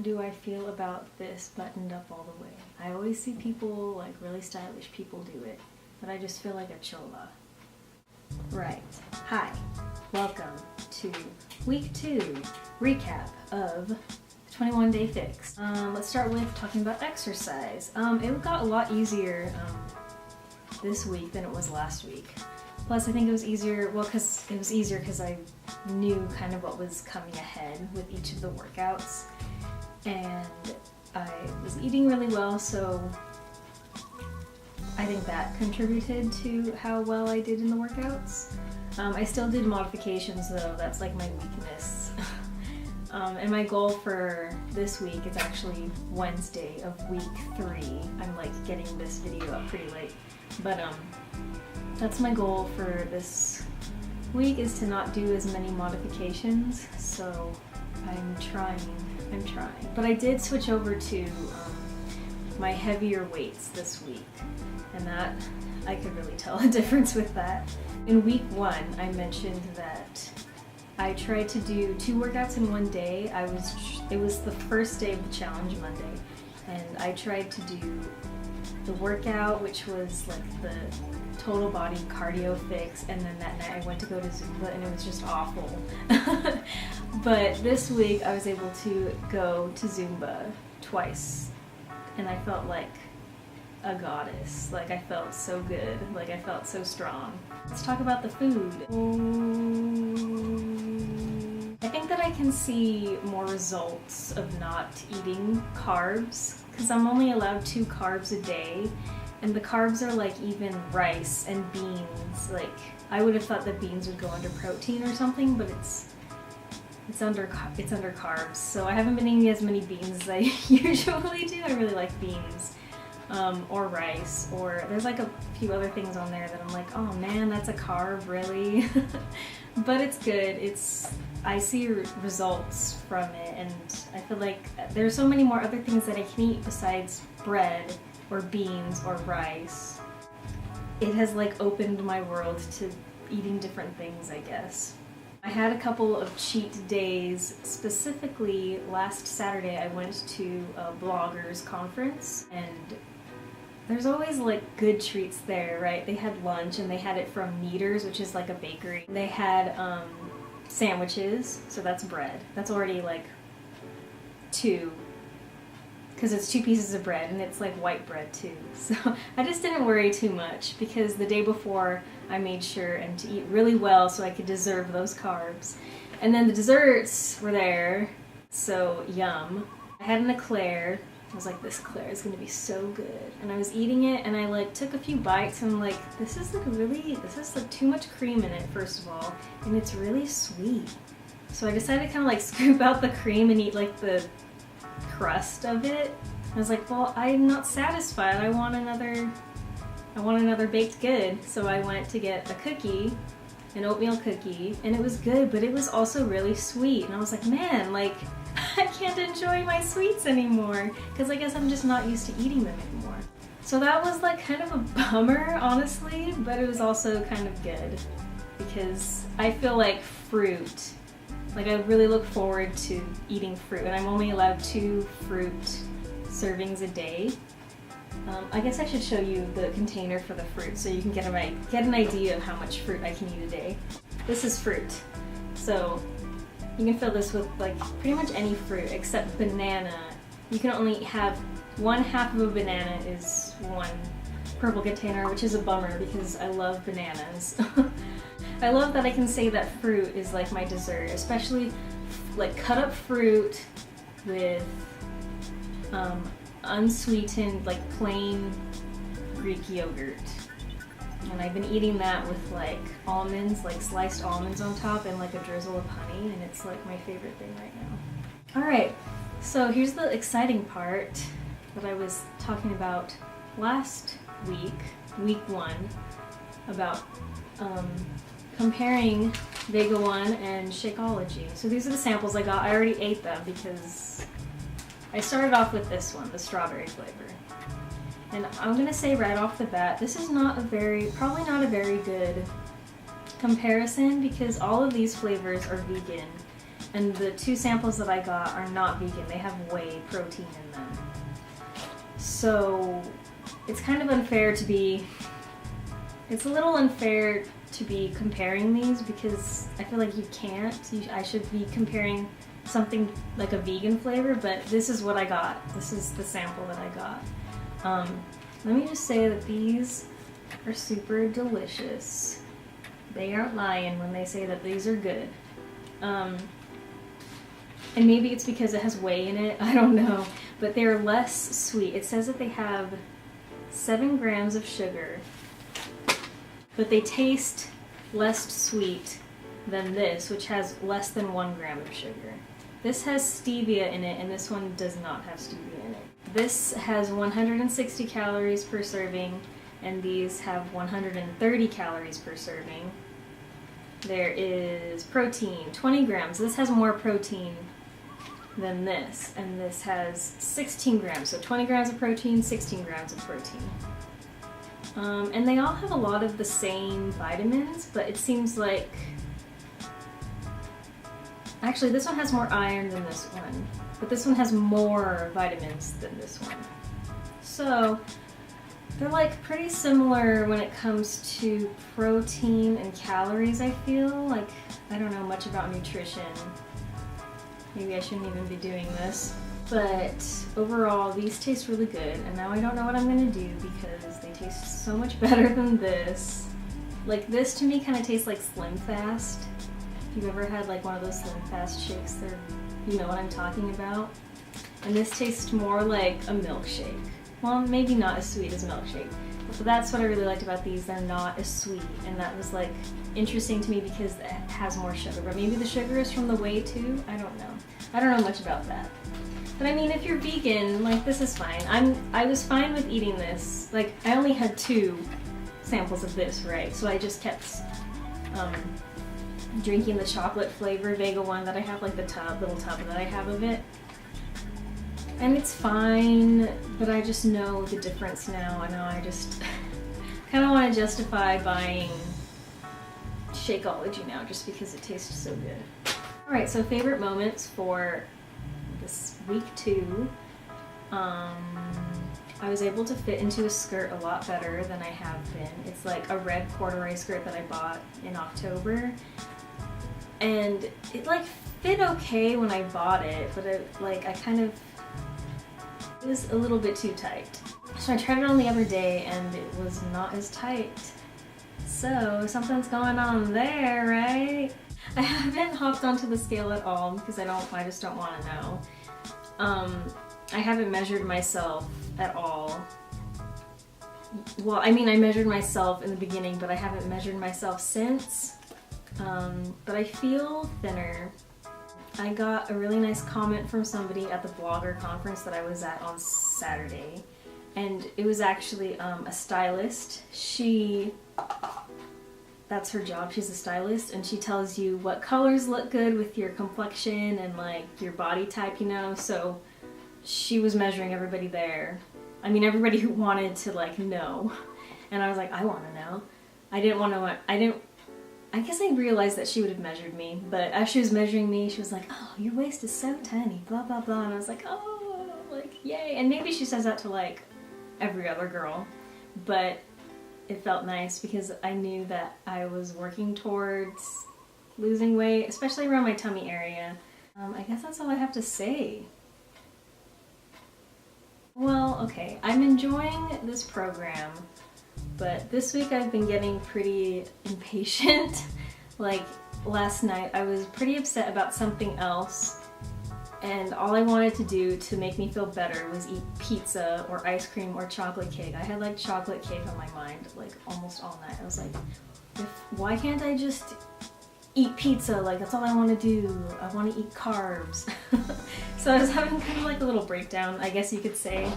do I feel about this buttoned up all the way? I always see people, like really stylish people do it, but I just feel like a chola. Right. Hi. Welcome to week 2 recap of 21 Day Fix. Let's start with talking about exercise. It got a lot easier this week than it was last week. Plus I think it was easier, because I knew kind of what was coming ahead with each of the workouts. And I was eating really well, so I think that contributed to how well I did in the workouts. I still did modifications though, that's like my weakness. And my goal for this week, it's actually Wednesday of week 3. I'm like getting this video up pretty late. But that's my goal for this week, is to not do as many modifications. So I'm trying. But I did switch over to my heavier weights this week. And that, I could really tell a difference with that. In week 1, I mentioned that I tried to do 2 workouts in one day. It was the first day of the challenge, Monday, and I tried to do the workout, which was like the total body cardio fix, and then that night I went to go to Zumba and it was just awful. But this week I was able to go to Zumba twice, and I felt like a goddess. Like I felt so good, like I felt so strong. Let's talk about the food. I think that I can see more results of not eating carbs, because I'm only allowed 2 carbs a day, and the carbs are like even rice and beans. Like I would have thought that beans would go under protein or something, but it's under carbs. So I haven't been eating as many beans as I usually do. I really like beans. Or rice, or there's like a few other things on there that I'm like, oh man, that's a carb, really? But it's good. I see results from it, and I feel like there's so many more other things that I can eat besides bread or beans or rice. It has like opened my world to eating different things, I guess. I had a couple of cheat days. Specifically, last Saturday I went to a bloggers conference, and there's always like good treats there, right? They had lunch, and they had it from Kneaders, which is like a bakery. They had sandwiches, so that's bread. That's already like 2, because it's 2 pieces of bread, and it's like white bread too. So I just didn't worry too much, because the day before I made sure and to eat really well so I could deserve those carbs. And then the desserts were there, so yum. I had an eclair. I was like, this eclair is gonna be so good. And I was eating it, and I like took a few bites, and I'm like, this is like too much cream in it, first of all, and it's really sweet. So I decided to kind of like scoop out the cream and eat like the crust of it. I was like, well, I'm not satisfied. I want another baked good. So I went to get a cookie, an oatmeal cookie, and it was good, but it was also really sweet. And I was like, man, like, I can't enjoy my sweets anymore, because I guess I'm just not used to eating them anymore. So that was like kind of a bummer, honestly, but it was also kind of good, because I feel like fruit, like I really look forward to eating fruit, and I'm only allowed 2 fruit servings a day. I guess I should show you the container for the fruit so you can get an idea of how much fruit I can eat a day. This is fruit. So you can fill this with like pretty much any fruit except banana. You can only have 1/2 of a banana is 1 purple container, which is a bummer because I love bananas. I love that I can say that fruit is like my dessert, especially like cut up fruit with unsweetened, like plain Greek yogurt. And I've been eating that with like almonds, like sliced almonds on top, and like a drizzle of honey, and it's like my favorite thing right now. Alright, so here's the exciting part that I was talking about last week, week 1, about comparing Vega One and Shakeology. So these are the samples I got. I already ate them because I started off with this one, the strawberry flavor. And I'm gonna say right off the bat, this is probably not a very good comparison, because all of these flavors are vegan, And the 2 samples that I got are not vegan. They have whey protein in them. So it's kind of unfair to be, it's a little unfair to be comparing these because I feel like you can't. I should be comparing something like a vegan flavor, but this is what I got. This is the sample that I got. Let me just say that these are super delicious. They aren't lying when they say that these are good. And maybe it's because it has whey in it, I don't know, but they're less sweet. It says that they have 7 grams of sugar, but they taste less sweet than this, which has less than 1 gram of sugar. This has stevia in it, and this one does not have stevia in it. This has 160 calories per serving, and these have 130 calories per serving. There is protein, 20 grams. This has more protein than this, and this has 16 grams. So 20 grams of protein, 16 grams of protein. And they all have a lot of the same vitamins, but it seems like... Actually, this one has more iron than this one, but this one has more vitamins than this one. So they're like pretty similar when it comes to protein and calories, I feel. Like, I don't know much about nutrition. Maybe I shouldn't even be doing this. But overall, these taste really good, and now I don't know what I'm gonna do because they taste so much better than this. Like, this to me kind of tastes like Slim Fast. If you've ever had like one of those Slim Fast shakes, you know what I'm talking about. And this tastes more like a milkshake. Well, maybe not as sweet as a milkshake. But that's what I really liked about these. They're not as sweet, and that was like interesting to me because it has more sugar. But maybe the sugar is from the whey too? I don't know. I don't know much about that. But I mean, if you're vegan, like, this is fine. I was fine with eating this. Like, I only had 2 samples of this, right? So I just kept drinking the chocolate flavor Vega One that I have, like the little tub that I have of it. And it's fine, but I just know the difference now, and now I just kind of want to justify buying Shakeology now just because it tastes so good. Alright, so favorite moments for this week 2. I was able to fit into a skirt a lot better than I have been. It's like a red corduroy skirt that I bought in October. And it like fit okay when I bought it, but it was a little bit too tight. So I tried it on the other day and it was not as tight. So something's going on there, right? I haven't hopped onto the scale at all because I just don't want to know. I haven't measured myself at all. Well, I mean, I measured myself in the beginning, but I haven't measured myself since. But I feel thinner. I got a really nice comment from somebody at the blogger conference that I was at on Saturday. And it was actually a stylist. That's her job, she's a stylist, and she tells you what colors look good with your complexion and like your body type, you know, so she was measuring everybody there. I mean, everybody who wanted to like know. And I was like, I want to know. I guess I realized that she would have measured me, but as she was measuring me, she was like, oh, your waist is so tiny, blah, blah, blah, and I was like, oh, like, yay. And maybe she says that to like every other girl, but it felt nice because I knew that I was working towards losing weight, especially around my tummy area. I guess that's all I have to say. Well, okay, I'm enjoying this program, but this week I've been getting pretty impatient. Like last night I was pretty upset about something else, and all I wanted to do to make me feel better was eat pizza or ice cream or chocolate cake. I had like chocolate cake on my mind like almost all night. I was like, why can't I just eat pizza? Like, that's all I want to do. I want to eat carbs. So I was having kind of like a little breakdown, I guess you could say.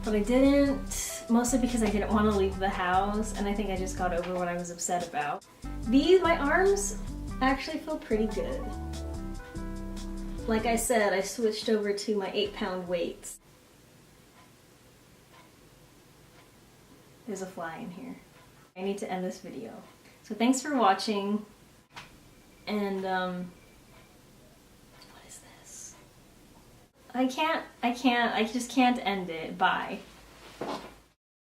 But I didn't, mostly because I didn't want to leave the house, and I think I just got over what I was upset about. My arms actually feel pretty good. Like I said, I switched over to my 8-pound weights. There's a fly in here. I need to end this video. So thanks for watching, and I just can't end it. Bye.